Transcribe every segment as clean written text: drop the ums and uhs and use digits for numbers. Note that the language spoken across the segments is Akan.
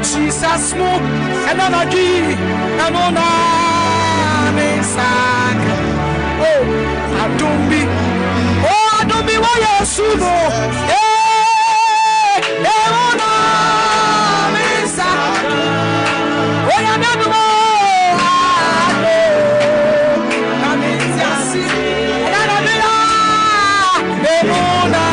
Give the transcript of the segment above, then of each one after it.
Jesus mo energy anona mesak oh adumbi wa Yesu mo anona mesak oh ya me mo na me siasi anana bila anona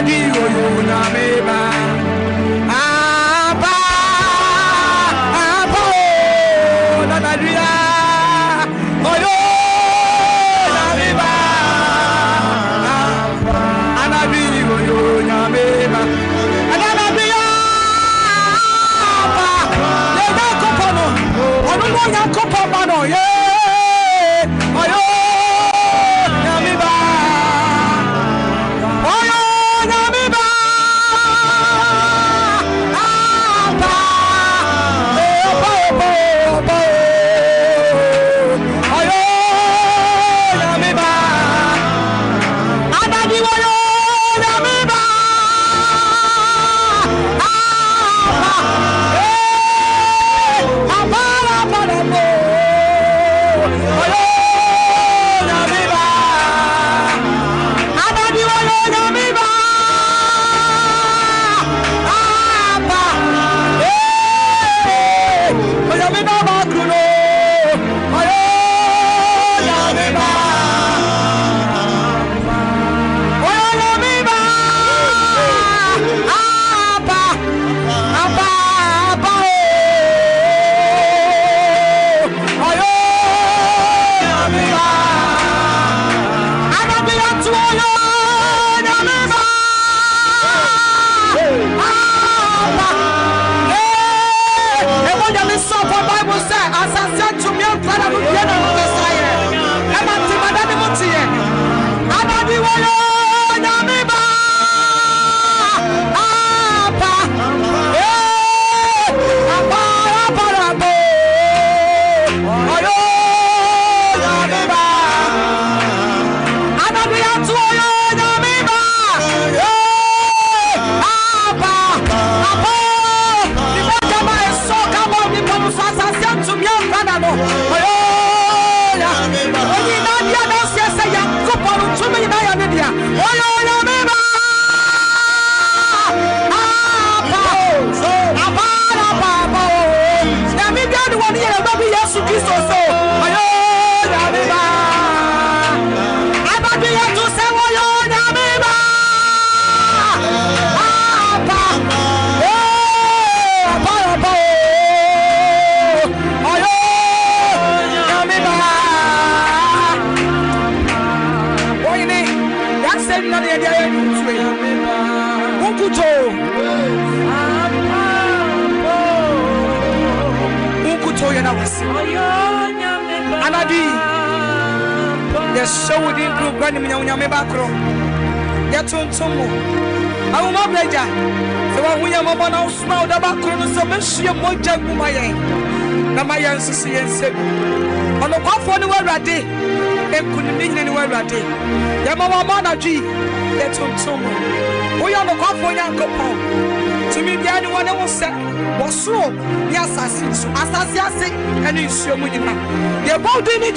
digo yo na meba apa na na dia oyo na meba ana digo yo na meba ana na dia apa le na kopono onu mo ya kopono no ye oyo na meba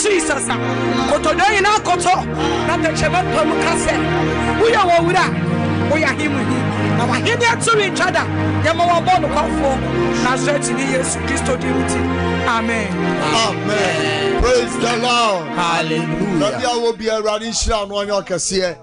Jesus, kotodo ina koto na techema pamukase we are wura we are him na wa him ya to each other ya ma wa bonu kwafo na zeti ni Yesu Kristo di uti amen amen praise the Lord hallelujah na bia wo bia awurade nhira no onye okese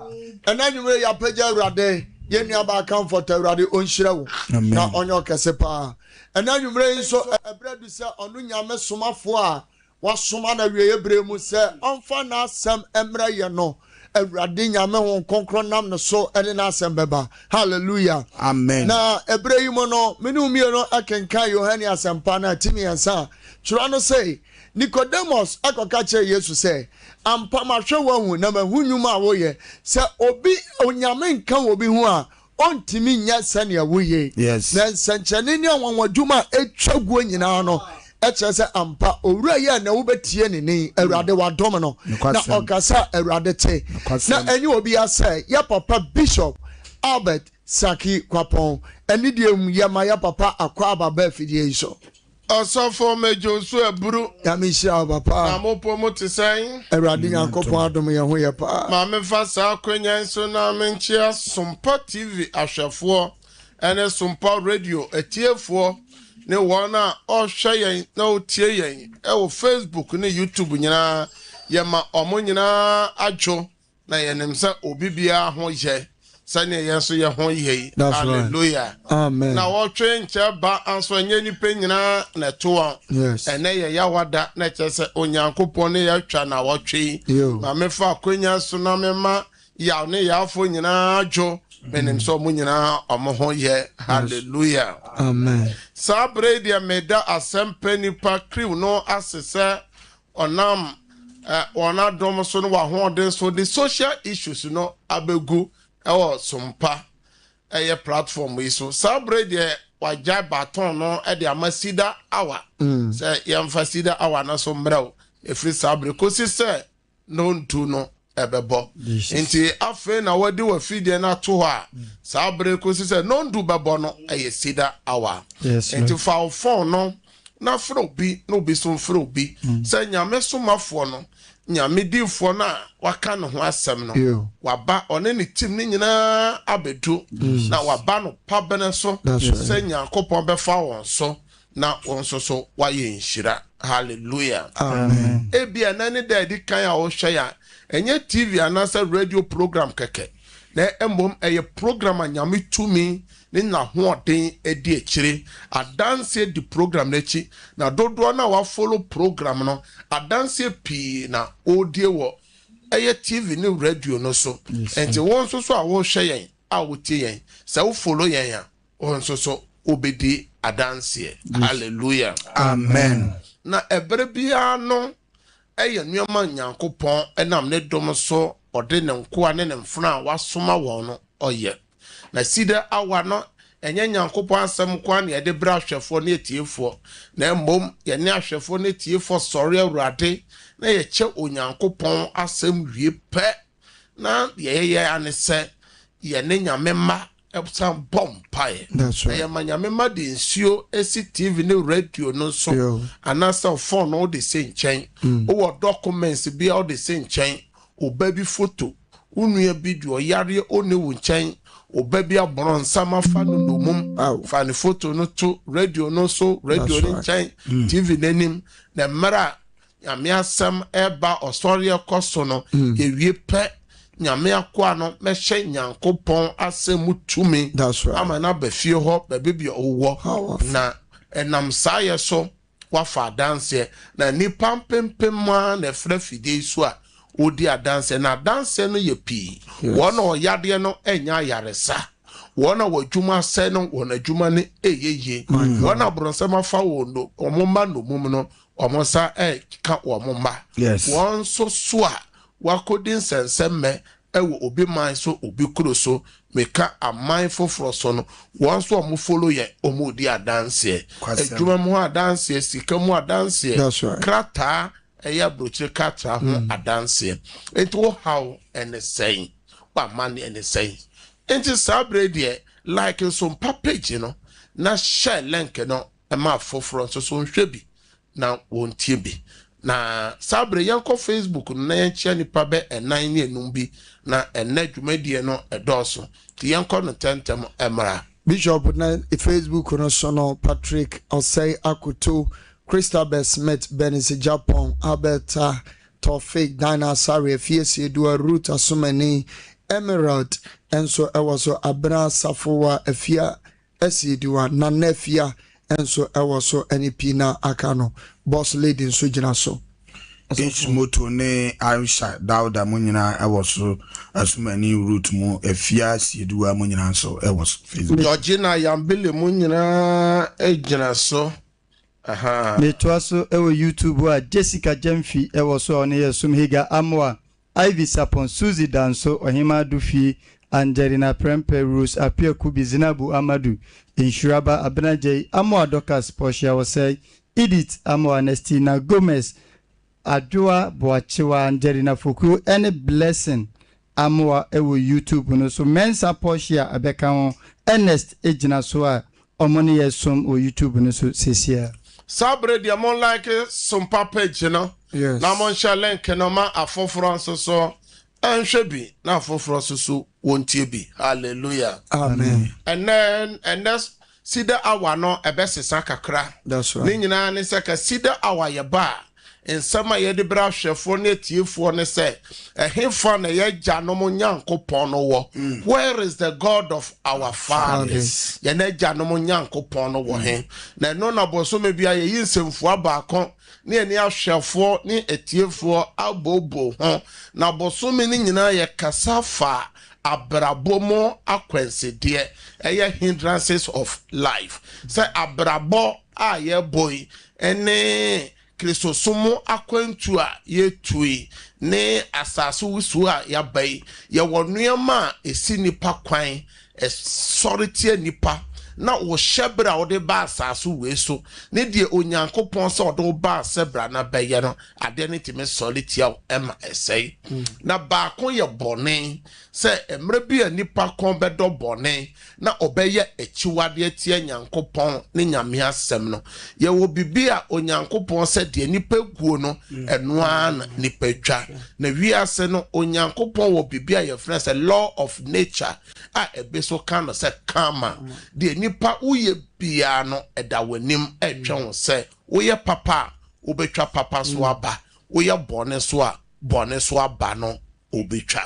enanwure ya pagya awurade ye nua ba comfort awurade onhira wo na onye okese pa enanwure nso ebredu se onu nyame somafo a wasoma na wiye bremu se onfa na asem emra ye no awurade nyame ho konkron nam no so ene na asem beba hallelujah amen na ebrehim no menu mie no akenka Yohane asempa na timi yansa chura no say Nicodemus akoka che Yesu say ampa mahwe wahu na mahunwuma wo ye se obi onyame nka obi hu a ontimi nya sane awoye yes na nsanchane ni anwanwaduma etwaguo nyina no echese ampa owura ye na wo betie ne ni awurade wadom no na okasa awurade te na enyi obi ase ya papa Bishop Albert Sackey Kwapong eni diem ya ma ya papa akwa baba fidie iso Osofo mejo so eburu ya mi sha papa na mopo motisen awurade yankopon adom ye ho ye pa ma me fa sa akwanya nso na menchia Sompa TV ahwefo ene Sompa radio etiefo ne wona ohwe yen na otie yen e wo Facebook ne YouTube nyina ye ma omo nyina adwo na yenem se obibia ho ye sane yenso ye ho ye. Hallelujah. Amen. Na wo twen che ba anso anye ni pe nyina na to. Yes. Ene ye ya wada na chese onyankopon ne ya twa na wo twe. Ma me fa akonya so na me ma ya ne ya afo nyina adwo. Menim so mu nyina omo ho ye. Hallelujah. Amen. Sabre dia meda asempe nipa crew no asese onam ona dom so no wa ho den so the social issues no abegu ewo Sompa platform we so Sabre dia waja baton no e dia masida awa say yamfa sida awa na so mbraw efri Sabre kosi se no ntu no ebebo nti afe na wadi wa fidie na to ha Sabre kosi se no ndu bebo no sida awa nti fa phone no na fro bi no bi so fro bi se nyame somafo no nyame difo na waka no ho asem no waba one ne tim ni nyina abedu na waba no pabene so se nyankopon be fa won so na won so waye nshira. Hallelujah. Amen. Ebia na ne da di kan a wo hwe ya enye TV anasa radio program keke na embom program anyame tumi ni na hoden edi ekire adanse di program n'echi na dodo na wa follow program no adanse pi na odie wo TV ni radio no so enti won so a wo hwe yen a wo tie yen se wo follow yen ya won so obedi adanse. Hallelujah. Amen. Na ebere bia no nnuama nyankopon enam ne dom so ode ne nkoa ne mfuna wasoma won no oye na Cedar awa no enye nyankopon asem kwa na yede bra hwefo na etiefo na mbom ye ne ahwefo na etiefo sori awurade na ye che onyankopon asem wie pe na ye anese ye ne nyamema ebsan bompae ye manyamema de nsuo esi TV ne radio no so anasa phone no de se nchen o documents bi o de se nchen o baby photo unu video yare one wu nchen o baby abron sama fa no mum fa ne photo no to radio no so radio ni nchen TV nenim na mara nyame asem eba osori ekoso no ewie pe nyame akwa no mehye nyankopon asem tumi ama na bafie ho bebia owo na enam saye so wafa dance na nipa pempem na fra fide so a odi adanse na dance no ye pi wona oyade no enya yaresa wona wadwuma se no wona adwuma ne eyeye wona bronsema fa wondo omomba no mum no omosa ka omomba won so a wakodin sensemme ewo obi man so obi kuro so meka aman foforo so no won so omo follow ye omo di adanse adwuma mu adanse sika mu adanse krata eya brochire krata ho adanse ento how and saying wa man and saying enti Sabre de like Sompa page no na share link no e ma foforo so nhwe na won tie bi na Sabre yanko Facebook na yanchia nipa be enan ne enum bi na ena dwumadie no edoso ti yanko no tentem emra Bishop na Facebook no sono Patrick Osei Akuto Christabel Smith Benisi Japan Alberta Tofik Dina Sari Fiesi Edua Ruth Asumani Emerald enso ewoso Abra Safowa Efia Esidua na Nefia enso ewoso enipina akano boss lady nso gina so moto ne Aisha Dauda munyina ewoso Asumani Ruth mu Efia Sidua munyina so ewoso Facebook Georgina Yambele munyina ejina so Metwaso ewo YouTube a Jessica Jemfi ewoso one yesum higa amwa Ivy Sapon Suzy Danso Ohima Dufi Angelina Prempe Rose Apia Kubi Zinabu Amadu Inshuraba Abenajay Amwa Dokas Portia Wasai Edith Amwa Anestina Gomez Adua Boachiwa Angelina Fuku any blessing Amwa ewo YouTube no so mensa Portia Abeka Ernest Ejina Soa Omoni Yesum o YouTube no so sesia Sabre dia mon like Sompa page no na mon share link no ma afoforo so Answebi na foforo so wontie bi. Hallelujah. Amen. And that's Cedar awa no ebesesa kakra. That's right. Ni nyina ne seka Cedar awa ye ba in some ye de bra hwefo ne tiefo ne say ehemfa na ye gya no mo nyankopon no wo where is the God of our fathers ye na gya no mo nyankopon no wo he na no na boso me bia ye yinsemfo abaakon ne ani ahwefo ne etiefo abobo ho na boso me ni nyina ye kasafa abrabomo akwensede eye hindrances of life say abrabo ye boy ene kristosomo akwantu a ye tui ne asaso wusu a ya bai ye wonuema esi nipa kwan sority nipa na wo shebra wo de ba asaso weso ne die onyankopon se wo de ba sebra na baye no ade ne time solity a ema esei na ba kon ye bone se emre bi nipa kon bedo bone na obeye echiwade atie nyankopon ne nyame asem no ye wo bibia onyankopon se de nipa guo no eno an nipa twa na wiase no onyankopon wo bibia ye frɛ se law of nature a ebeso kan se kama de nipa uye bia no eda wanim etwe se woye papa obetwa papa so aba woye bone so aba no obetwa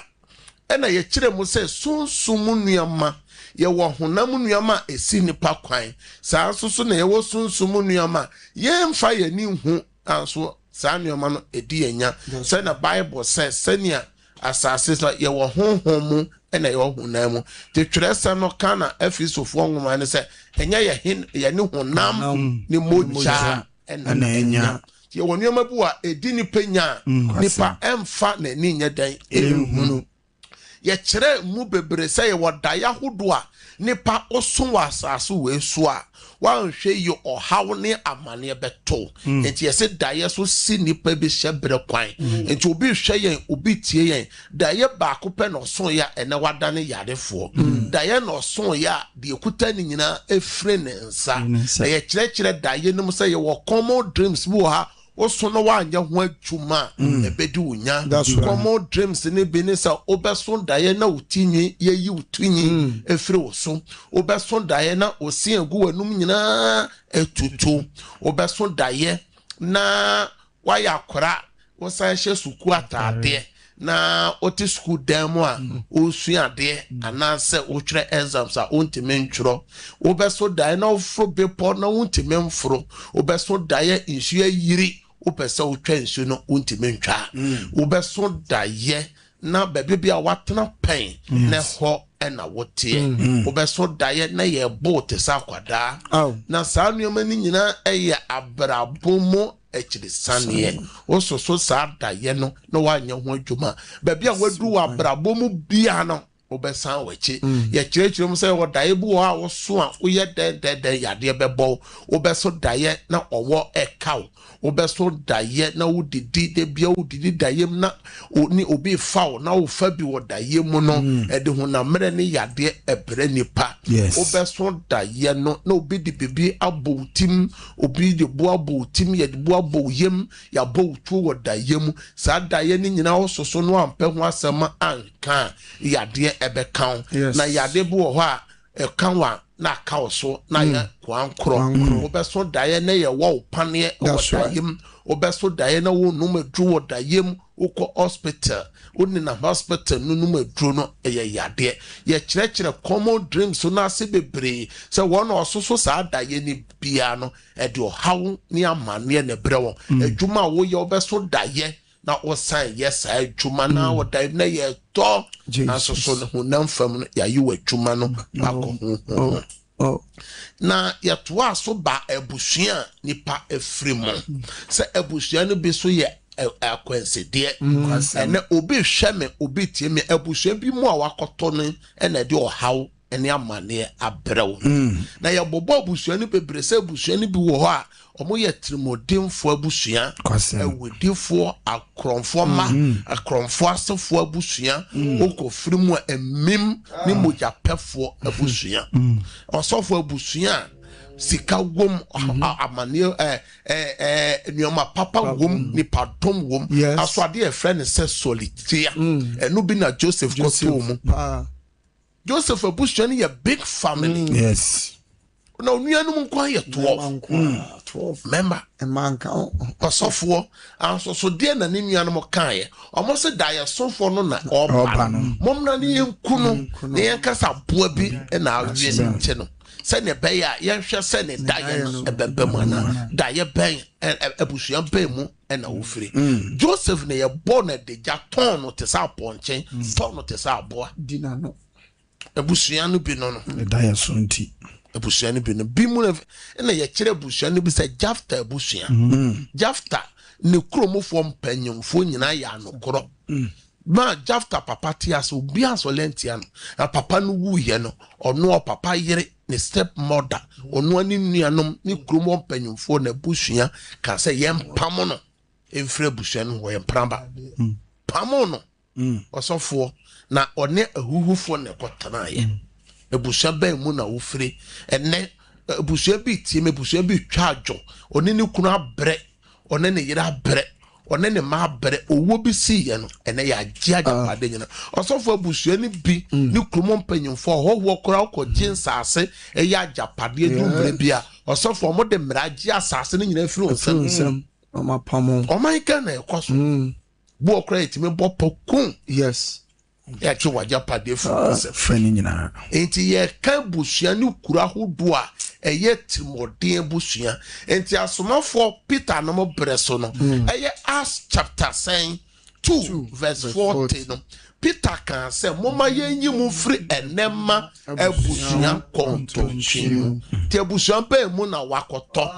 ena ye kire mu se sunsumu nuama ye wo honam nuama esi nipa kwan saa so na ye wo sunsumu nuama ye mfa ye ni hu anso saa nuama no edi enya se na Bible says senia asase so ye wo honhom ena ye wo honam te twere se no kana afisofo nwoma ne se enya ye ni honam ni moja ena enya ye wo nuama bu a edi nipa nya nipa emfa na ni nya dan ehunu ye kire mu bebre say ye wodaya hodo a nipa oso wasase we so a wanhwe yo ohaw ne amane beto enti ye se daye so si nipa bi hyebre kwan enti obi hwe yen obi tie yen daye ba ko pe no so ya ene wada ne yadefo daye no so ya de ekuta ni nyina efre ne nsa ye kire daye nim say ye wo common dreams bu ha oso no wanya ho adwuma ebedi wonya common dreams ne bi ne sa obeso daye na utinyi yeyi utunyi efre oso obeso daye na osi egu wanum nyina etutu obeso daye na waya kora wosan hye suku atade na oti school demo a osua ade anase otwere exams a ontime ntworo obeso daye na ofro bepo na ontime mfro obeso daye insua yiri upesa utwensu no untime ntwa ubeso daye na bebe bia watena pen na ho ena wotie ubeso daye na ye bote sakwada na saa nuoma ni nyina eye abrabomo echirisanie ososo saa daye no na wanya ho adwuma bebe a wadu abrabomo bia no obesan wachi ye kirechire mu say wo daye bu wo a wo so a wo ye de yade bebo obeso daye na owo ekaw obeso daye na wo didi de bia wo didi daye na oni obi fawo na wo fa bi wo daye mu no ede hu na mere ne yade ebre nipa obeso daye no na obi di bibi aboutim obi de bo aboutim ye de bo aboyem ya boutu wo daye mu sa daye ni nyina wo soso no ampe ho asema anka yade ebe kan na yade bu ho a kanwa na kaoso na ya kwankro obeso daye na ye wo pane odayem obeso daye na wo numedru odayem uko hospital oni na hospital numedru no eye yade ye kire common dreams so na se bebre se wo na ososo sa daye ni bia no e de hawo ni amane na brewo adwuma wo ye obeso daye na osan yes adwuma na wo daye na ye to na so hunam fam ya yi wadwuma no bako na yatoa so ba ebusua nipa efrimo se ebusua no bi so ye akwensede ene obi hweme obi tie me ebusua bi mu a wakoto no ene de ohaw ene amane abrew na ye bobo ebusua no bebre se ebusua no bi wo ho a omo ye trimodimfo abusua awedifo akronfo ma akronfo asefo abusua okofiri mu emim ni mojapefo abusua osofo abusua sika wom amane nioma papa wom ni padom wom aswade e friend se solitia enu bi na Joseph koto mu Joseph abusua ni a big family na onuanum nko aye 12 member emanka osofo anso so de na ne nuanum kan ye omo se da ye sofo no na oba mom na ne yanku no ne yankasa boa bi na awie ne nche no se ne be ya yenhwe se ne da ye no ebebe mu na da ye ben abusuan ben mu na wofire Joseph ne ye born de jaton no te sa ponchen ton no te sa aboa dina no abusuan no bi no da ye so nti abusuan bi no bi mu na ye kire abusuan bi se Jafta abusuan Jafta ne kromofo mpanyimfo nyina ya anokoro ma Jafta papa tiaso bi asolentia no na papa no wu ye no ono papa yere ne step mother ono ani nuanom ne kromo mpanyimfo na abusuan ka se ye mpam no emfre abusuan no ye pramba pamo no osofo na one ahuhufo ne kotana ye ebusuan ben mu na wofire enne ebusuan bi tie me ebusuan bi twaadwo one ne kunu abre one ne yira abre one ne ma abre owo bi si ye no enne ya agye agapade nyina osofo ebusuan ni bi ne krumo mpanyimfo hoho kora okoje nsase eya agapade dumbre bia osofo mo de mraje asase ne nyina firi onsam mama pamo omanka na ekoso bo okra etime bo pokun yes ya che wajapade firi fani nyina enti ye kan busua ni kura hodo a eye Timodin busua enti asomafo Peter no mo breso no eye Acts chapter 2 verse 40 no Peter kan say moma yenyi mu free enema abusua kontontwinu ti abusua pe mu na wakoto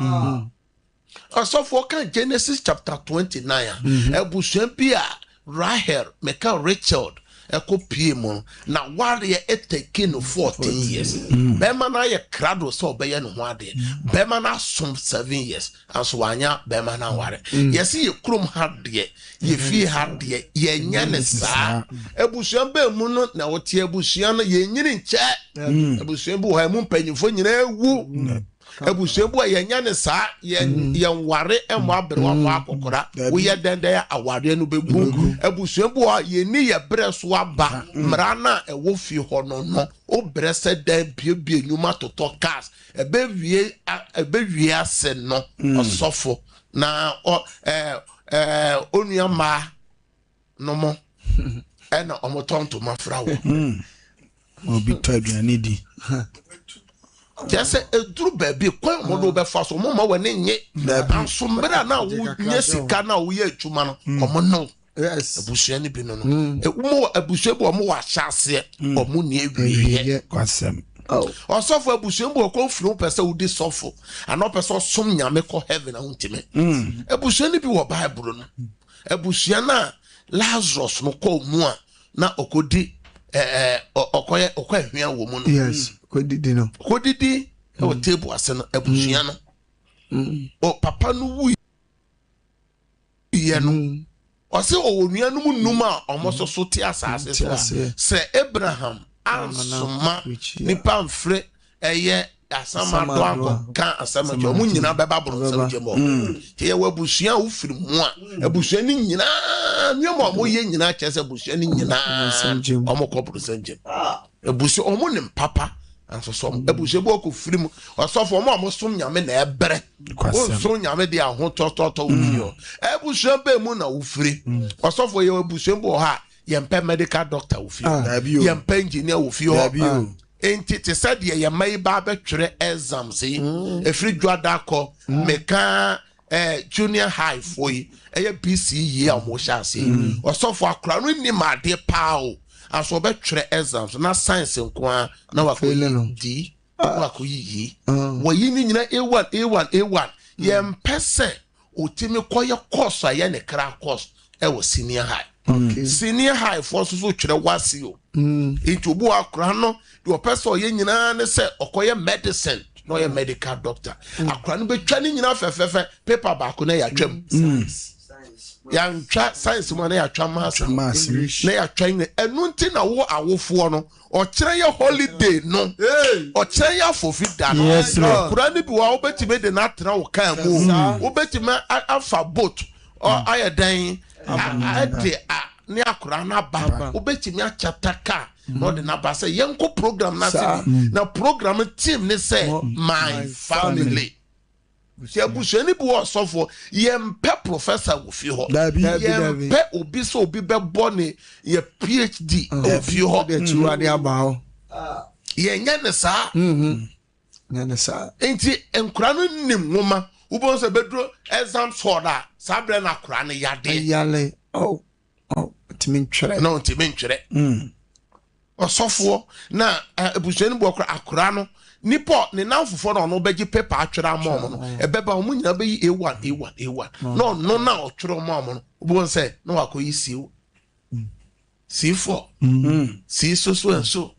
asofo kan Genesis chapter 29 abusua bi a Rahel meka Rachel ekopie mu na ware etake no 14 years bema na ye krado so obeye no ho ade bema na som 7 years anso wanya bema na ware yesi ye krom hade ye fie hade ye nya ne saa ebusuan be mu no na wote ebusuan no ye nyini nche ebusuan bu ha mu mpanyimfo nyina ewu ebusuan bu ye nya ne saa ye ware emo abere wa akokora wo ye dende ya aware no bebu ebusuan bu ye ni ye bre so aba mrana ewo fi ho no o bre se dan biebie nyuma toto cars ebewie ase no osofo na onua ma no mo ena omotonto mafra wo obi to aduane di just eduru baby kwan mo do be fa so mo ma wani nye ansombra na wo nye sika na wo ye atuma no omo no yes abusua ni bi no mo abusua bo mo wa hyase omo ni ewie kwasem osofo abusua bo ko furu pese udi sofo ana pese som nyame ko heaven ahontime abusua ni bi wo bible no abusua na Lazarus no ko mu a na okodi okoye hwia wo mu no yes kodidi o table ase no abusua no o papa no wu ye no o se o nuanum num a omoso so ti asase se Abraham ansoma ni pamfre eye asama do anko kan asama jo mu nyina beba bro sam jemo te ye wabusua wo firi mu a abusua ni nyina nwemo mo ye nyina chese abusua ni nyina omo ko bro sam jem abusua omo ne papa anso so abusua bo ko firi mu osofo omo som nyame na ebre o so nyame de aho tototo wo abusua be mu na wo firi osofo ye abusua bo ha ye mpe medical doctor wo firi ye mpe engineer wo firi enti te said ye mai ba betwere exams yi efri dwada ko meka junior high for yi BCE amo chance osofo akra no ni made pao aso betwere exams na science nko na di wakoyi wayi ni nyina A1 ye mpese otimi koye course aye ne kra course wo senior high senior high for so twere wasi o into bu akra no the person ye nyina ne se okoye medicine no ye medical doctor akra no betwa ni nyina fefefe paper ba ko na ya twam ya ntwa science mo na ya twa mass na ya twa ni enu nti na wo awofo no o kire ye holiday no o kire ya fofida no kura ni bi wa obetime de na tra wo kan mu obetime afa boat o ayedan ade ne akora na ba obetimi achapter car no de na ba say yenko program na na program team ne say my family si abusu ani bu osofo yempe professor wo fi ho yempe obi so obi be bone ye PhD o fi ho de tuade aba ho yenye ne sa nyane sa enti enkura no nim nwoma ubon se bedro exam soda sabre na akura ne yade timin twere osofo na abusu ani bu akura no nipo ne nanfofo na ono beji paper atwere amom no ebeba omu nyina be yi A1 no na otwere amom no ubon se na wakoyi C4 C so and so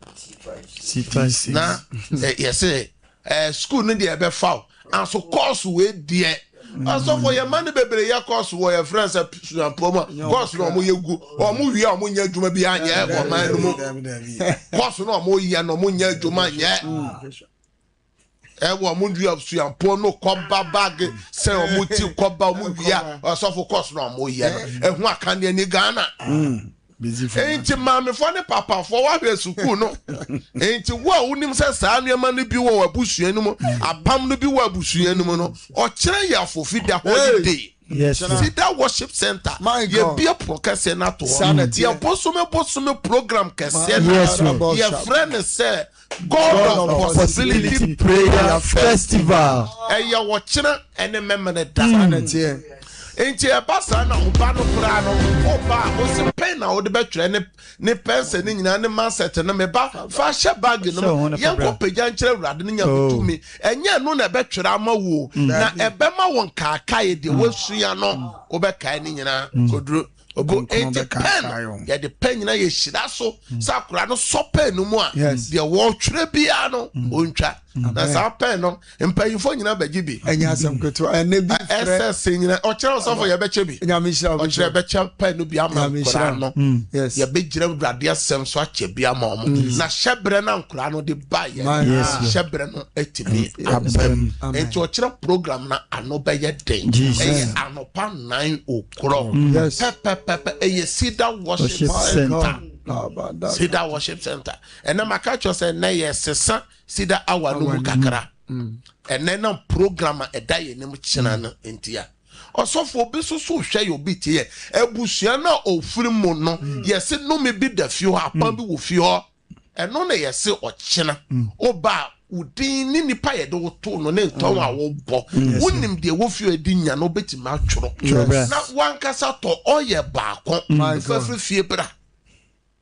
C5 na yes school no dey ebe foul and so course we dey aso for your man bebre ya course wo your friends promo course no mo yegu omo wi omo nya adwuma bi anye e man no mo course no omo yi no mo nya adwuma anye ewo mundu of suampo no koba bag se omuti koba omubia osofo course no amoye no ehu akane ni Ghana busy for enti mame for ne papa for wa hwe suku no enti wo unim se saa nneema no bi wo abusua no mu abam no bi wo abusua no mu no o kire ya fofida holiday. Yes, Cedar Worship Center. Ye be a process na to. Ye bosume program kese. Yes, your friend say God of Possibility Prayer Festival. Ya watching and member that. Enti ebasa na oba no kura no oba o se pen na o de betwere ne pense ni nyina ne mindset na me ba fa hye bag no yenko pagya nkere wrade ne nyakutumi enye no na betwere amawo na ebema won kaakai de wasua no obeka ni nyina koduro obo enti pen ya de pen nyina ye hyira so sakura no so pen no mu a de wo twere bia no ontwa na sa pen no empayifo nyina bagi bi enya asem keto ene bi SS nyina o kire so for ye beche bi enya me hira o kire beche pen no bi ama nkora no ye be gira wrade asem so ache bi ama omo na hyebre na nkora no de ba ye hyebre no etimi abem enti o kire program na ano be ye den anopa 9 okro pepe eye Cedar Worship Center. Cedar Worship Center. And then my catcher said, "Nay, sesa Cedar awa no kakra." And then a program a day in China intia. Also for business so share your bit here. Ebusiana o free mono. Yes, it no me be the few apambi with few. And no yes or China. Oba udin ni nipa ye do to no ne nton a wo bo wonim de wo fi adinya no beti ma tworo na wan kasa to oye baako fa fie bra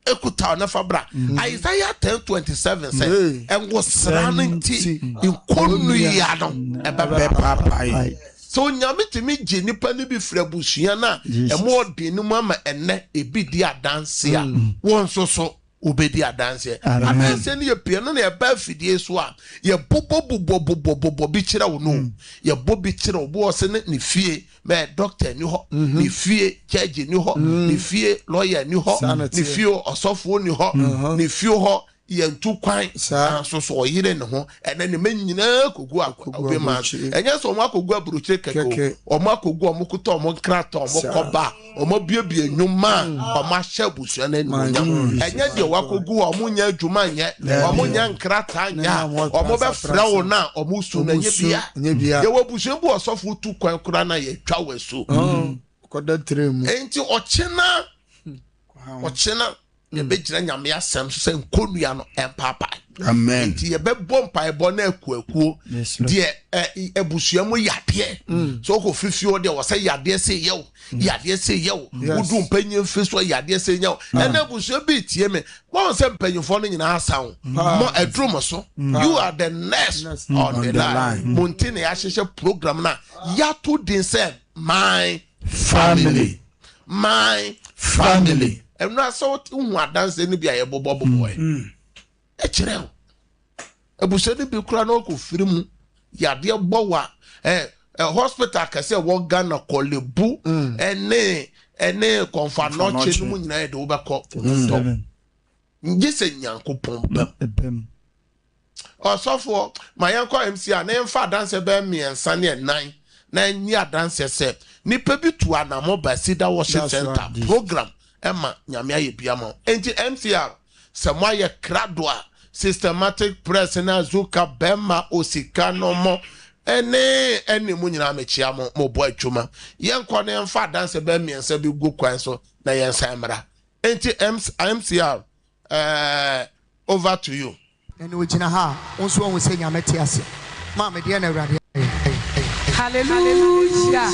ekuta na fa bra Isaiah 10:27 say en wo sranti inkonu ya no ebe papa so nyame timi gye nipa ni bi frabusua na e mo de ni mu ama enne ebi di adanse a won so obedi adanse adanse ni ye piano na ye ba fidie so a ye bobo bi kire wo no ye bobi kire wo bo se ne fie me doctor ni ho ni fie judge ni ho ni fie lawyer ni ho ni fie osofo ni ho ni fie ho ye ntu kwan so oyire ne ho ene ne manyina kogu akobe ma enye so mo akogu aburuchire keke o mo akogu o mo kuto o mo krata o mo koba o mo biebie nyuma o ma hye busua na nyam enye de wakogu o mo nya adwuma nye o mo nya nkrata nya o mo be frawo na o mo su na nye bia ye wabusua bu osofo tu kwan kura na ye twa waso koda tremu enti ochena ye be gira nyame asem so se nkonua no empapa amen nti ye be bompa ebo na akuakuo de ebusua mu yade so ko fifio de wo se yade se yew udu mpanyin fiso yade se yew ena ebusua bi tie me won se mpanyinfo no nyina asan mo edrum so you are the next on the line montine ya hyehyɛ program na ya to din se my family and na so hu adanse ni bia ye bobo e kire o ebuse ni bi kura na ko firi mu yade bowa hospital kase wo Ghana kolebu ene konfa no che mu nyina ye de wo beko ngise nyankopon bam osofo mayanko MC a na mfa adanse be miensa ne 9 na nyi adanse se nipa bi tu anamo ba Cedar Worship Center program Emma nyame aye biamo enti MCR se moye kradwa systematic press na zuka bema osika no mo ene mu nyina mechia mo bo atwuma yenko ne mfa dance be miensa bi gu kwan so na yensa mra enti MCR over to you ene wogina ha onso won se nyame te ase ma me de na awurade hallelujah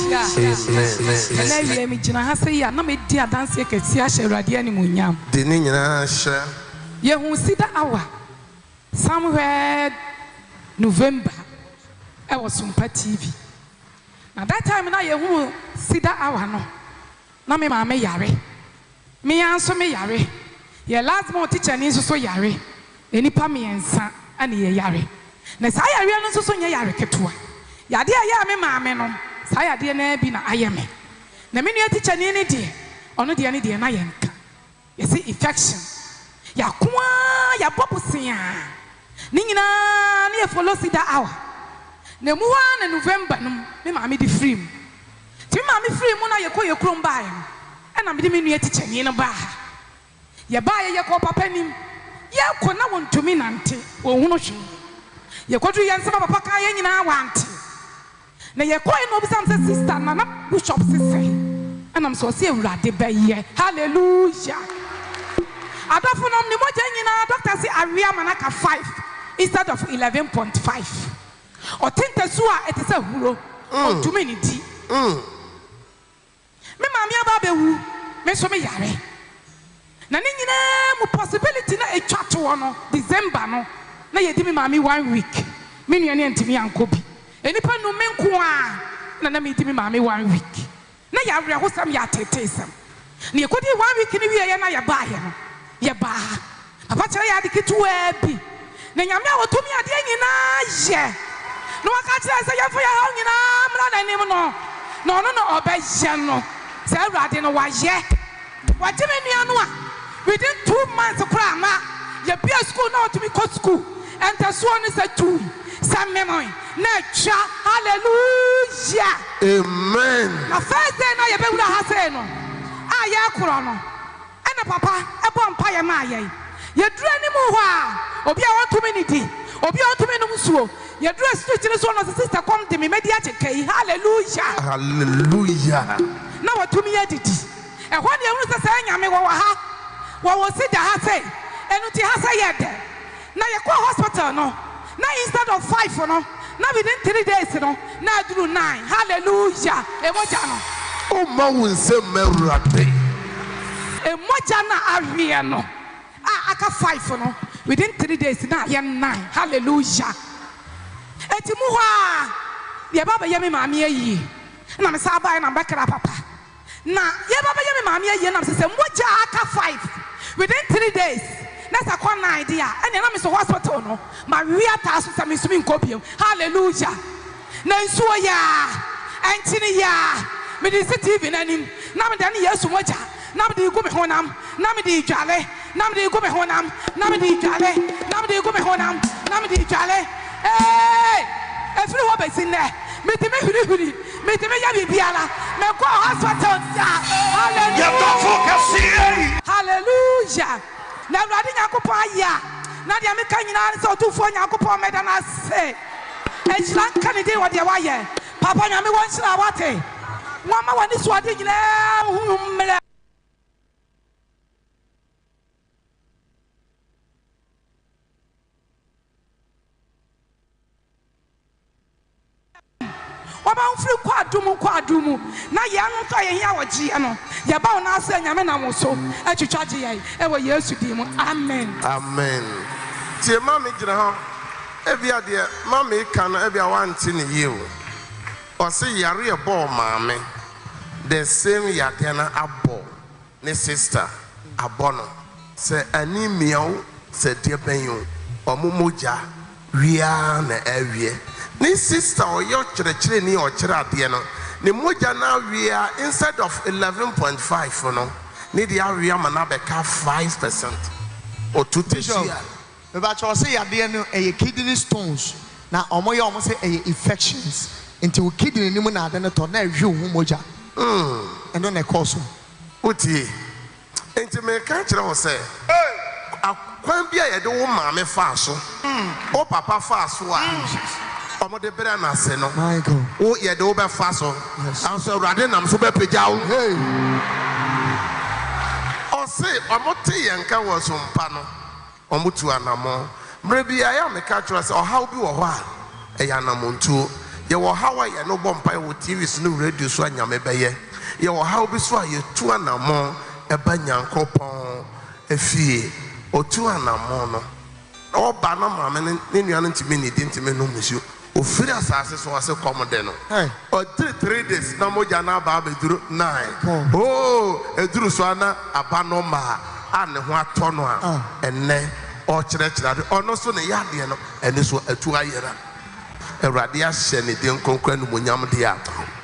ene wie mi gina ha se ya na me di adanse kesi a hye awurade ani munyam de ni nyina hye ye hu sida hour somewhere November I was Sompa TV. Now that time na ye hu sida hour no. Na me ma me yare. Me anso me yare. Ye last month teacher ni so yare. Enipa me ensa ana ye yare. Na sa yare no so nya yare ketua. Yade ya me ma me no. Sa yade na bi na ayeme. Na me nua teacher ni ne de. Ono de ne de na ye nka. Ye see infection. Ya kwa ya popusia. Ni nyina na ye follow sida hour. Na mu wa na November no me ma me di free mu ti me ma me free mu na ye ko ye krom bae e na me di me nua teacher ni no ba ye ba ye ko papa nim ye ko na wontumi nante wo hunu hwe ye ko du ye nsema papa ka ye nyina wante na ye ko no bisam se sister na na bishop sese anam so se awurade ba ye hallelujah adafo nom ni moja nyina doctor say awia manaka 5 instead of 11.5 or think the sua it is a huro or too many tea. Me mammy ababewu, me so me yare. Nanina mo possibility na a chat to one December no. Na ye di me mammy 1 week. Me nua ne ntimi ankobi. Enipa no me nko na me di me mammy 1 week. Na ya wre ho sam ya tetesam. Na ye kodi 1 week ni wie ye na ya ba ye no. Ye ba. Papa chere ya dikitu bi. Na nyame a wotumi ade nyina ye. No akachira say yefo ya ha nyina mra na nim no obeje no say awrade no wa ye wagime nua no a within 2 months kra ma ye bia school na otumi ko school enter so on say 2 some memory na cha hallelujah amen na first day na ye be wura ha say no a ye akoro no ena papa ebo mpa ye ma ye ye dura ni mu ho a obi a wotumi ni di obi a wotumi no musuo ye dress street ni so no sister come to me media chekai hallelujah hallelujah na watumi ye didi e ho ne ehunu se nyame wo ha wo Cedar ha say enu ti ha say ye de na ye ko hospital no na instead of 5 no na within 3 days no na duru 9 hallelujah e moja no o ma won se mewrade e moja na awie no aka 5 no within 3 days na ye 9 hallelujah eti mu ha ye baba ye me maami ayi na me sa ba na bekra papa na ye baba ye me maami ayi na se moja aka 5 within 3 days na sa kwa na idea ene na me so hospital no ma wi ata so sa me sumi nkobiem hallelujah na nsuo ya antini ya me di TV na nim na me dan Yesu moja na me di gu me honam na me di dwale na me di gu me honam na me di dwale na me di gu me honam na me di dwale every one is in there. Me huri. Me ya bibiala. Me go hospital. Hallelujah. Hallelujah. Na awrade Nyankopon aya. Na dia me kan nyina se otufo Nyankopon meda na se. Ejira kan de wo de wa ye. Papa nyame won hira wate. Wama wani so ade nyina hu mmele. Waba unfri kwa adumu na ye anu to ye hia wogie no ye ba wona ase nyame na mo so atwitwaje ye e wo Yesu di mu amen amen tie mama gina ho e bia de mama ka no e bia wanti ne ye o se yare e bo maame the same yade na abo ne sister abono se anemia o se de benyo omomoja wia na awie ni sister or your chire ni or chira de no ni moja na wia instead of 11.5 no ni dia wia mana be ka 5% or 2%. Me ba cho say yade no e kidney stones na omo ye omo say e infections into kidney ni mu na ade no to na hwe hu moja eno na cause uti enti me ka kire wo say akwan bia ye de wo maame fa so o papa fa so a omo de bere na se no my god o ye de wo be fa so an so awurade nam so be pagya wo o say omo te ye nka wo so mpa no omo tu anamo mre bia ya me ka kire say o how bi wo ho a e ya namontu ye wo how a ye no bompa wo TV so no radio so anyame beye ye wo how bi so a ye tu anamo e ba nyankopon efie otu anamo no o ba na mama ne nua no ntimi ne di ntimi no musu o firi asase so ase kom de no o 3 days na moja na ba beduru 9 oh eduru so ana aba no ma ane ho ato no a enne o kire ono so ne yade no ene so atu ayera Eradi ahye ne de nkonkran no monyam de a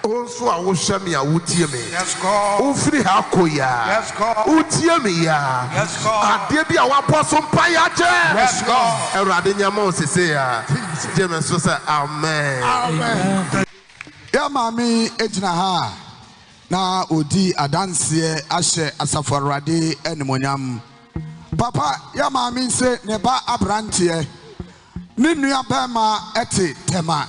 onso a wo hwe me a wotie me yes god o firi ha koya yes god wotie me ya yes god ade bi a waposo mpa ya je yes god Eradi nyama o sese ya jeme so say amen amen ya mami ejina ha na odi adanse ahye asafo Eradi enimonyam papa ya mami se ne ba abrante ni nua bema eti tema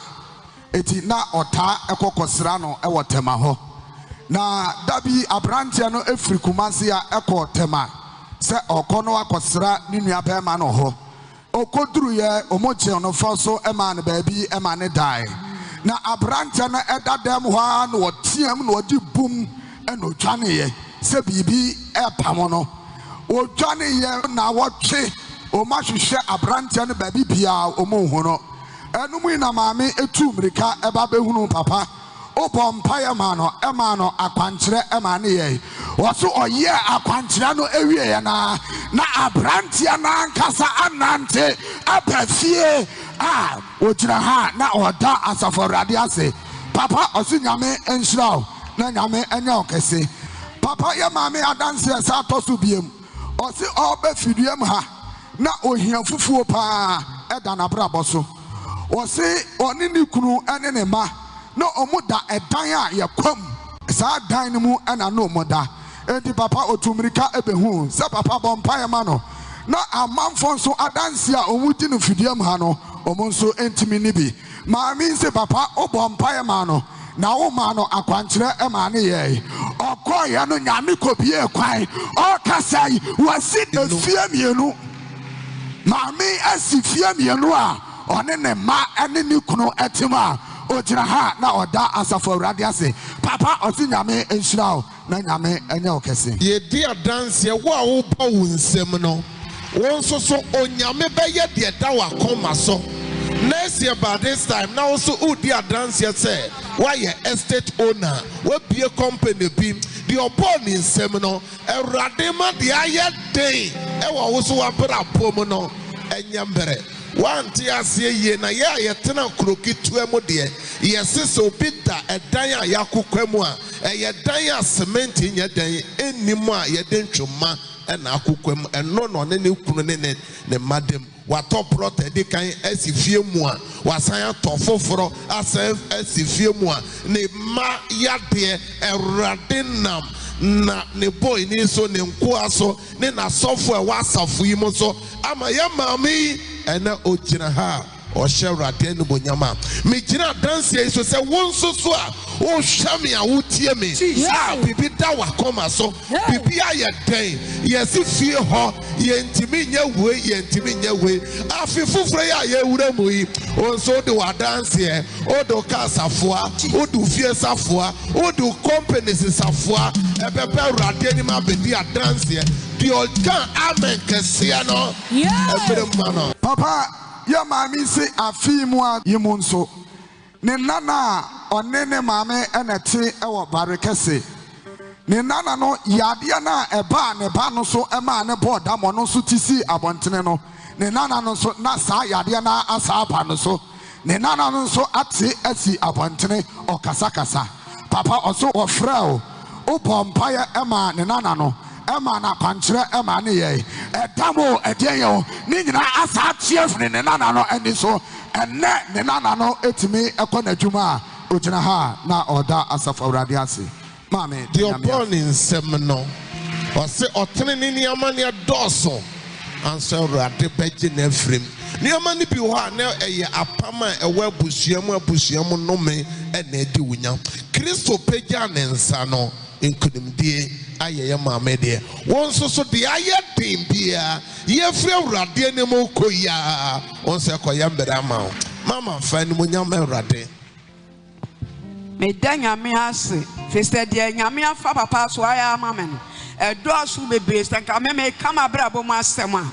eti na ota ekokosra no ewo tema ho na dabi abrantia no efri kumase a eko tema se okono akosra ni nua bema no ho okoduru ye omoche no foso ema ne baabi ema ne dai na abrantia na edadam ho a no otiam no odi bum eno twane ye se bibi epam no o twane ye na wotwe o ma hwehwe abrantia no baabi bia o mo hu no enum ina maame etu mrika eba behunu papa o bompa ya ma no akwankyere ema ne ye wo so oye akwankyere no ewie ye na abrantia na nkasa anante apafie o jira ha na oda asafo Eradi ase papa osinyame enhiraw na nyame enya okese papa ya maame adanse sa toso biem osi oba fiduem ha na ohia fufuo pa eda na brabo so osi oni ni kunu ene ne ma na omuda edan a yakwam sa dan mu ena no omuda enti papa otumrika ebehu se papa bompa ma no na amanfo so adanse a omudi no fiduam ha no omonso entimi ni bi maami se papa obompa ma no na wo ma no akwankyere ema ne ye okoya no nyame kopie kwan o kasai wasi efie mienu Mami asifia mienu a one ne ma ene ni kunu etima o jira ha na oda asafo Eradi ase papa osinyame enhiraw na nyame enya okese ye di adanse wo a wo ba wo nsem no won so onyame be ye de da wa koma so next year by this time now so udi adanse say why ye estate owner we be a company bi the upon in semino Eradi ma de aye dey e wo so wa bra pom no enyambere wanti asie ye na ye ayetena krokitu emu de ye sese obida edan a yakokwamu a ye dan a cement nye dan enimu a ye den twoma na akokwam eno no ne kunu ne madam wato prot de kan asifie mu a wasan ato foforo asan asifie mu a ne ma yade Eradi nam na ne boy ni so ne nkoa so ne na sofo e wasafo yi mo so ama ya maami ena ogina ha o hye Eradi no bonyama me gina dance yi so se won so so a o hwame a wotie me bibi da wa koma so bibi aye den yesi fie ho ye ntimi nya we afi fufure ya ye wura mu yi o so de wa dance e o do kasafoa o do fie safoa o do companies safoa ebebe Eradi ni ma bedi a dance e di o kan amen kese no ebere mano papa ya mami se afi mu a yimunso ne nana onene mame enete ewo barekese ne nana no yade na eba ne ba no so ema ne boda mo no so tisi abontene no ne nana no so na sa yade na asa apa no so ne nana no so ate asi abontene okasakasa papa oso ofrel opompa ya ema ne nana no ema na kwankyere ema ne ye edamo edienyo ni nyina asa chief ne nana no eni so enne ne nana no etimi ekona dwuma ogina ha na oda asafo Eradi ase mame the upon in semino ɔse ɔtene ne nneɛma ne dɔɔso ansa awurade bɛgye ne afirim nneɛma ne bi hɔ a na ɛyɛ apam a ɛwɔ abusuam nnome ɛna ɛdi wunya kristo pagya ne nsa no nkonimdie ayɛ yɛ maame deɛ wɔn nso so deɛ ayɛ den bia yɛfiri awurade anim kɔ yi a wɔn sɛ kɔyɛ mbɛrɛ ama wo mama fa anim nyama awurade meda nyame ase fɛsɛ deɛ nyame afa papa so ayɛ ama me no ɛdɔɔso bebree sɛ nka me kama brabɔ mu asɛm a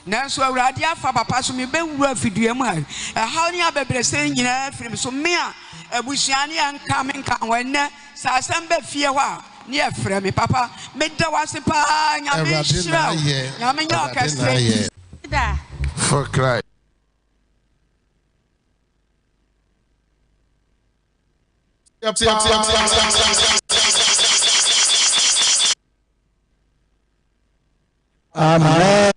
nanso awurade afa papa so me bɛwura afidua mu a ɛhaw ne abebrɛ sɛ nyinaa firi so me a abusua ne yɛnka me nka wɔnnɛ sɛ asɛm bɛ fie hɔ a ne yɛfrɛ me papa meda wase paa nyame nhyira wo nyame nyɛ ɔkɛse for Christ. Amen.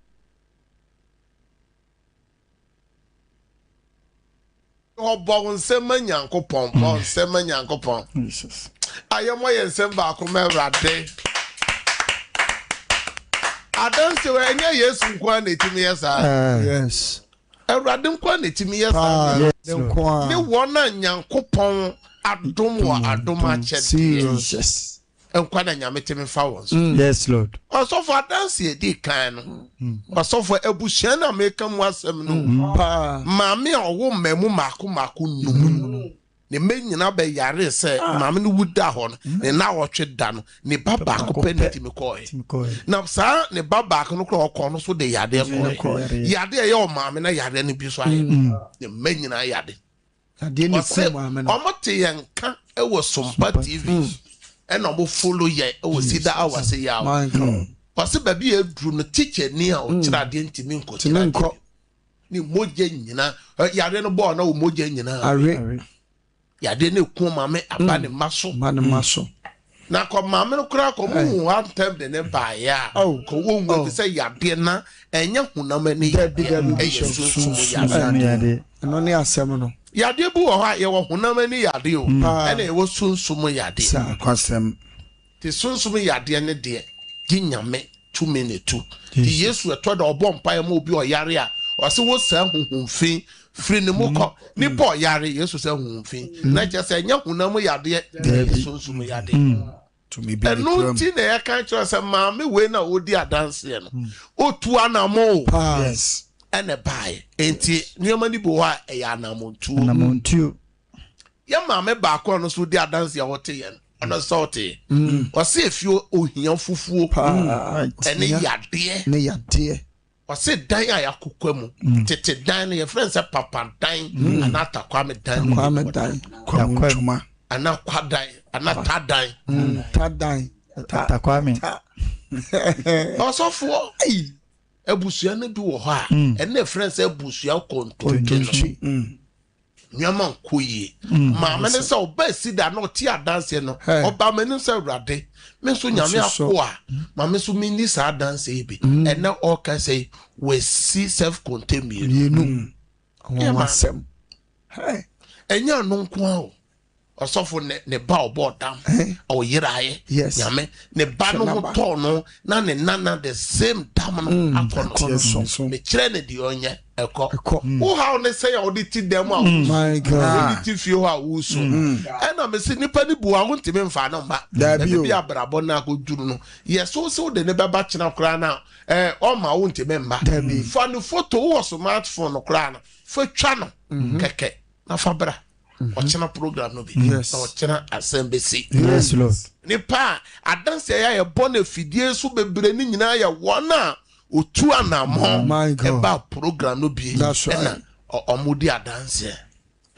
Ọbọ nsẹmẹ nyankopɔn bọ nsẹmẹ nyankopɔn. Jesus. Ayẹmọ yẹ nsẹm baako mẹwurade. Adansi wẹ ẹnyẹ Yesu nkwa na etimi yẹ saa. Yes. Ẹwurade nkwa na etimi yẹ saa. Nkwa. Ne wɔn na nyankopɔn adom wɔ adom akyɛdeɛ. Jesus. Nkwa na nyame temi fa wɔn so. Yes, Lord. Ɔsɔfo adansi edi kan no. Ɔsɔfo ebusua na meka mu asɛm no. Maame a ɔwɔ mmɛmu mako num. Ne mɛ nyina bɛ yare sɛ maame no wuda hɔ no. Ne na wɔtwe da no. Ne ba baako pɛ ne timi kɔɛ. Na saa ne ba baako no kora ɔkɔ no so de yadeɛ kɔɛ. Yadeɛ yɛ ɔmaame na yadeɛ no bi so ayɛ. Ne mɛ nyina yade. Yadeɛ ne kɔ maame no. Ɔmo te yɛn ka ɛwɔ Sompa TV. Ɛna ɔmo follow yɛ ɛwɔ Cedar awase yɛ awo. Ɔsi baabi yɛ duro no teacher ni a ɔkyerɛ adeɛ ntumi nkɔ. Ntumi nkɔ. Ni mogya nyina yadeɛ no bɔɔ na o mogya nyina. Are. Yadeɛ no eku maame aba ne ma so. Ma ne ma so. Na kɔ maame no kora kɔ mo hu one time de ne baayɛ a. Kɔ wo hu ebi sɛ yadeɛ na ɛnyɛ hunam ani. Ɛyɛ sunsun yadeɛ. Ɛno ne asɛm no. Yadeɛ bi wɔ hɔ a yɛwɔ hunam ani yadeɛ o. Ɛna yɛwɔ sunsun yadeɛ. Sa kwasɛm. Te sunsun yadeɛ ne deɛ gye nyame tumi ne tu. Ti Yesu ɛtɔ da ɔbɔ mpaeɛ ma obi ɔyare a ɔse wo saa huhumfin firi ne mu kɔ nipa ɔyare Yesu sɛ huhumfin na kyerɛ sɛ ɛnyɛ hunam yadeɛ sunsun yadeɛ. Ɛno nti na yɛka kyerɛ sɛ maame wei na ɔdi adanseɛ no otu anamo. Yes. Ɛna bae enti nneɛma ni bi hɔ a ɛyɛ anamontuo. Anamontuo. Yɛ maame baako no so di adanseɛ wɔte yɛn ɔno sɛ ɔte ɔse efio ohia fufuo ɛne yadeɛ. Ne yadeɛ. Ɔse dan a yakokwa mu tete dan no yɛfrɛ sɛ papa dan ana takwame dan. Kwame dan. Kwamutuma. Ana kwadan ana tadan. Tadan. Takwame. Ɔsɔfoɔ abusua no bi wɔ hɔ a ɛna ɛfrɛ sɛ abusua kontontwe no. Nyama nkɔ yie. Maame ne sɛ ɔba Cedar na ɔte adanseɛ no ɔba m'anim sɛ awurade me nso nyame akɔ a maame so menni saa adanseɛ bi ɛna ɔka sɛ wɔasi self-contained mmienu. Wɔn Ɛnyɛ ano nko a o. Ɔsɔfo ne ba ɔbɔ dam ɔyeraeɛ nyame ne ba no ho tɔɔ no na ne nana the same dam no akɔ no mekyerɛ ne deɛ ɔnyɛ ɛkɔ wo haw ne sɛ yɛ ɔde ti dɛm a wode ti fie hɔ a woso ɛna mese nipa ne bu a wontimi mfa no mba ɛbi bi abrabɔ no akɔduru no yɛso sɛ wode ne bɛba kyena koraa no ɔma wontimi mba fa ne photo wowɔ smartphone no koraa no fa twa no kɛkɛ na fa bra ɔkyena program no bi na ɔkyena asɛm bɛsi. Yes, Lord. Nipa adanse ya yɛbɔ na fidie so bebree ne nyinaa yɛ wɔn a otu anamɔ ɛba program no bi ɛna ɔmo di adanse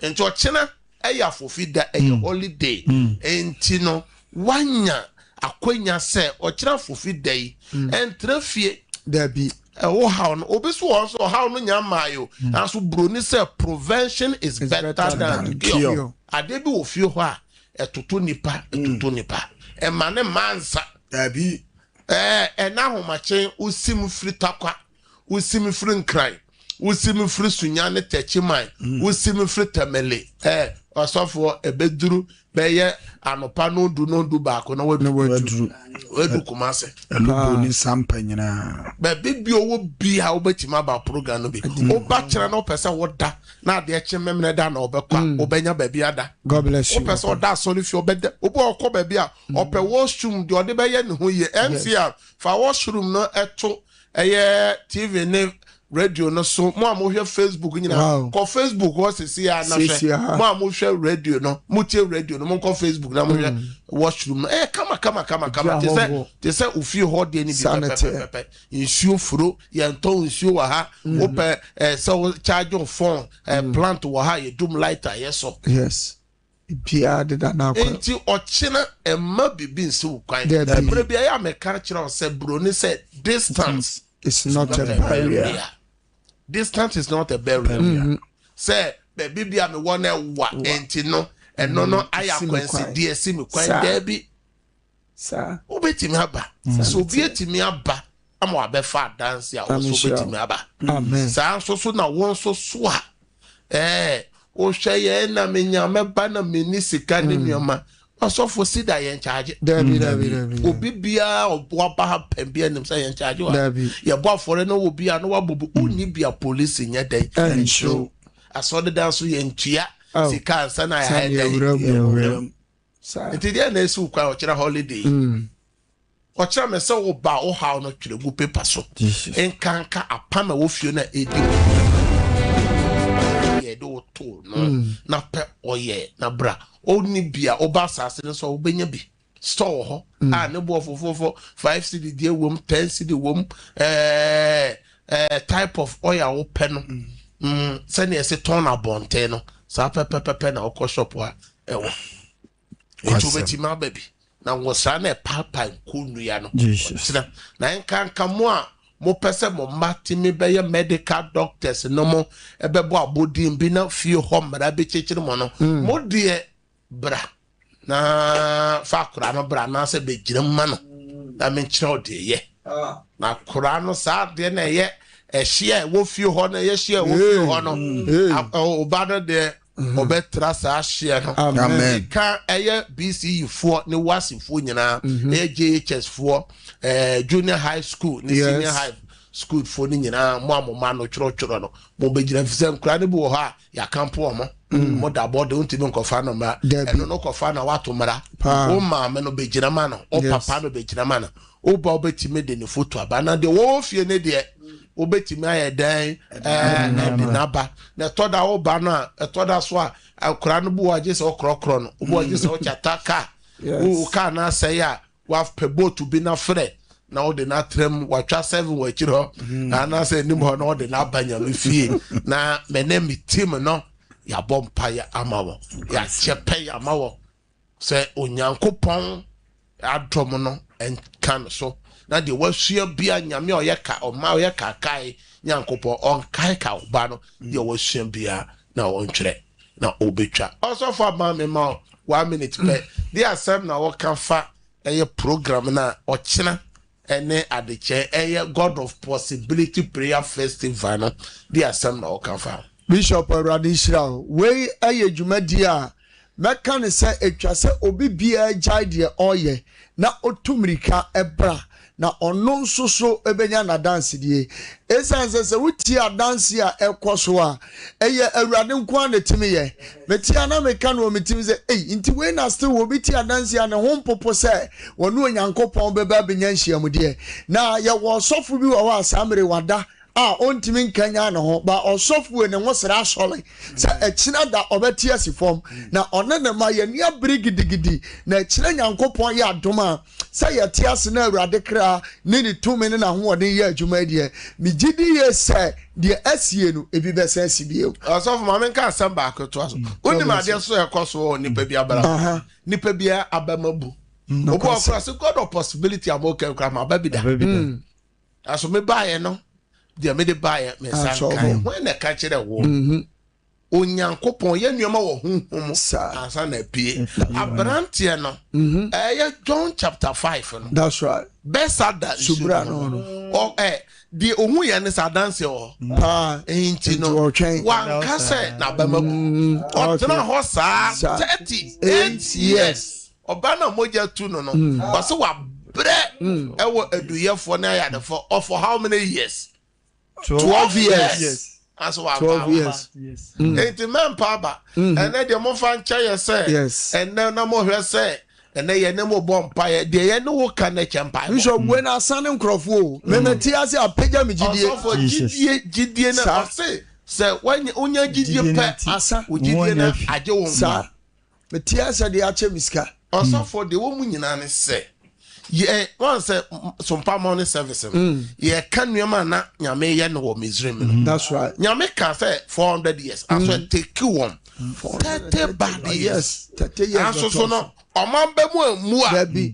nti ɔkyena ɛyɛ afofida ɛyɛ holiday nti no wanya akonya sɛ ɔkyena afofida yi ɛntra fie dabi. Oh, how no, obisu also how no nyamayo. And so bruni say prevention is better than cure. Adebi wo fie ho a etutu nipa. E mane mansa. Dabi. Na homachen usim firi takwa, usim firi nkran, usim firi sunya ne techiman, usim firi temele. Osofo ebeduru beye anopa no du baako na wadu kumase elubo ni sampa nyina be bi owo bi ha obetima ba program no bi oba kire na opese woda na ade eche memne da na obekwa obenya ba bi ada. God bless you. Opese oda so ni fi obede obo okọ ba bi a ope washroom de ode beye ne ho ye MCR fa washroom no eto eye TV ne radio no so mo amohwe Facebook nyina ko Facebook wo sisi ya na hwe mo amohwe radio no mo tie radio no mo ko Facebook na mo hwe washroom no kama te se ofi ho de ni bi insuo furo ye nto insuo wa ha ope so charge on phone plant wa ha ye doom lighter yeso yes bia de da na kwa enti ochina emma bibi nso kwan bre bia ya me ka kire o se bro ni se distance is not a barrier. Distance is not a barrier. Say, baby, be a me one wa enti no, and no, I am going to dear see me quite Debbie. Sir, obeti me aba. So be it me aba. I'm a be fat dance ya, also beti me aba. Amen. So na one so swa. O share na me nyame ba na me ni sika ni nyama. Osofo Cedar yen charge. Dabi. Obi bia obo ba ha pembia nim say yen charge wa. Ye bo afore no obi a no wabobu uni bia police nya den. Ensho. Asode dan so yen tua sika ansa na ya head. Enti dia na esu kwa o kira holiday. O kira me se wo ba o ha no twere gu paper so. Enkanka apama wo fio na edi. Ye do to no na pe oye na bra. Only bia oba sase no so obenya bi store ho ne bo fofofo 5 cedi die wom 10 cedi wom type of oil wo pe no sene ese ton abonte no sa pepepepe na okọ shop wa ewo etu beti ma baby na wo sa na papa nkunu ya no Jesus na nkanka mo a mo pese mo matimi beye medical doctors no mo ebebo abodin bi na fie ho mara be chechire mo no mo die bra na fa kura no bra na se be gire mma no na me nkyerɛ de ye na kura no sa de na ye ehye wo fie ho na ye hye wo fie ho no oba no de obetra sa hye no amen ka eye BCE fo ne wasi fo nyina JHS fo junior high school ne senior high school fo ni nyina mo amoma no tworo no mo be gire fise kura ne bi wo ha ya kampo mo mo da board unti no kofa no ma eno no kofa na wato mara o ma me no be gire ma no o papa no be gire ma no o ba obetime de ne photo aba na de wo fie ne de obetime aye dan na de naba na toda o ba no toda so a kura no bu wa je se okrokro no bu wa je se o chata ka o ka na say ya wa pebotu bi na fre na o de na trem wa twa 7 wa chiro na say nim ho na o de na banya me fie na me na mi team no ya bompa ya amawo ya chepe ya amawo se onyankopon adom no enkan so na de wasua bia nyame oyeka o ma oyeka kai nyankopon on kai ka oba no de wasua bia na ontwere na obetwa also for ma me ma 1 minute pe the asem na wo kan fa eye program na ochina ene adeche eye God of Possibility Prayer Festival no the asem na wo kan fa Bishop Radishra we aye dwumadi a meka ne se etwa se obi bia gyae de oye na otumrika ebra na ono nso so ebenya na dance die esanse se wuti a dance a ekoso a eye awurade nko an netimi ye metia na meka no metimi se nti we na still wo biti a dance a ne ho popo se wonu onyankopon beba benya nhyiam die na ye wo sofo bi wo asamre wada ontimi nkanya na ho ba osofu ne ho sra asole sa ekina da obeti asifom na one ne ma ye nia brigidigidi na ekina nyankopon ya adoma sa ye ti ase na awurade kra ne ni tumi ne na ho odin ye adwuma die mi gidi ye se de asie no ebi be se asibie osofu ma men ka asem ba akoto aso oni ma de so ekoso nipa bi abara nipa bi abamabu obo akra se God of Possibility amoke kra ma babida aso me ba ye no dia me de bae me sankan when na ka kire wo onyankopon ye nuoma wo honhom ansa na pie abrantie no John chapter 5 no that's right besada subra no the ohu ya ne sa dance o enti no wan ka say na ba mabu otena ho sa 38 years obana moja tu no o se wa bre ewo aduyefo na ya de for how many years 12 years. As 12 years. Yes. Enti men pa ba. Ene de mo fan cha ye say. Yes. Ene na mo hwe say. Ene ye ne mo bom pa ye. De ye ne wo ka na chempa. Bishop when asane nkrofo. Me meti ase apeja me gidie. So for gidie na say when onya gidie pe asa wo gidie na age wo ma. Meti ase de ache miska. Also for the wo mu nyina ne say. Yeah, once Sompa morning service. Yeah, can you man na nyame ye no Misrim. That's right. Nyame ka say 400 years. And so take one. 30 bad years. 30 years. And so no omambe mu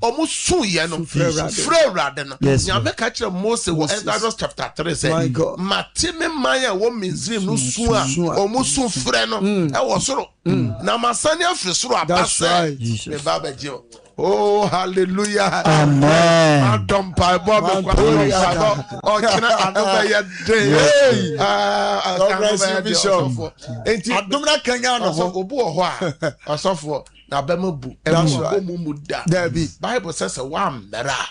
omu su ye no frere rade no. Nyame ka kire Moses wo Exodus chapter 3 say matime man wo Misrim no su a omu su frere no e wo soro. Na masane afre soro abasa. Me baba je. Oh, hallelujah. Amen. Adam pai bob oh kina adoba ya day. God bless you, Bishop. Enti adomna kanya no ho obu ho a asofo na bemabu mu da. Bible says one dara.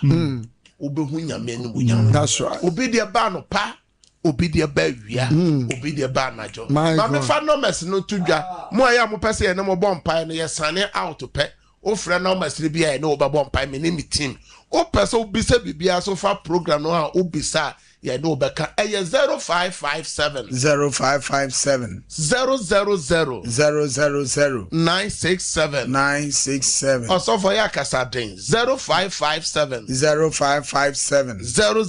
Obehu nyame no nyame. That's right. Obi de ba no pa. Obi de ba wia. Obi de ba najo. Ma me fa no mes no tudwa. Mo aya mo pese ye no mo bom pai no ye sane out pe. O friend no masiri bia no obabom pa me name team o person obisa bibia so fa program no a obisa ya no beka 0557 0557 000 967 also for ya kasa den 0557 0557 000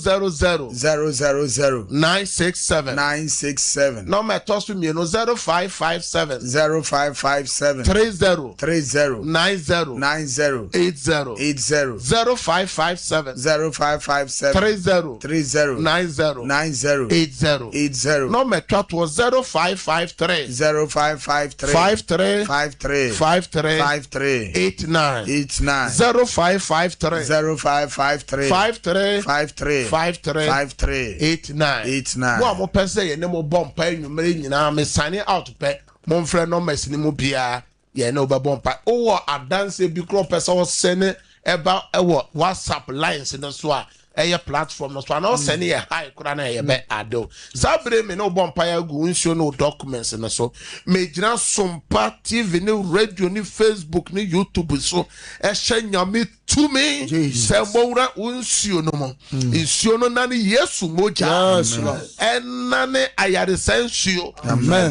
967 no me toss me no 0557 0557 30 90 80 0557 30 90 80 no me chat was 0553 53 89 0553 89 mo mo pese ye ne mo bom pa enumere nyina me sign out pe mo mfre no mesini mu bia ye ne obabom pa o adanse bi kro pese o sene eba ewo WhatsApp lines no so a eye platform no so na o sene ye high kura na ye be ado sabre me no bompa ya gu nsho no documents no so me gina Sompa TV ni radio ni Facebook ni YouTube so e hye nyame tumi se mowra unsio no mo nsio no na ni Yesu moja na ne ayare sensio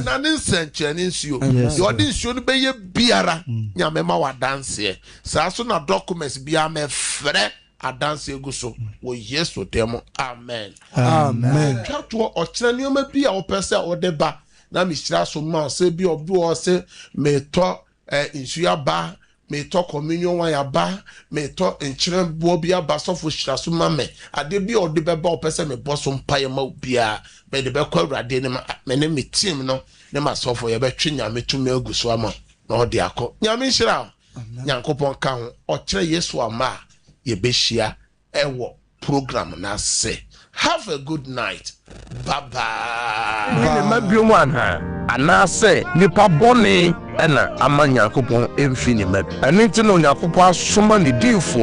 na ne nsenche ni nsio yo di nsio no be ye biara nyame ma wa dance sa so na documents bia me frɛ adanse eguso wo Yesu demo amen twato ochira nioma bi a opese odeba na mishira so ma se bi obi o se meto insua ba meto communion wa ya ba meto enchire bo bi aba sofo shira so ma me ade bi odeba ba opese me boso mpaye ma bia me de be kwa urade ne me ne team no ne ma sofo ye be twenya metumi eguso ama na ode akọ nyame shira nyankopon ka ho ochira Yesu ama Yebeshia ewo program na say have a good night bye bye ni mabiom anha ana say nipa boni na amanya kopon emfi ni mabi ani ti no nyakopon asoma ni difo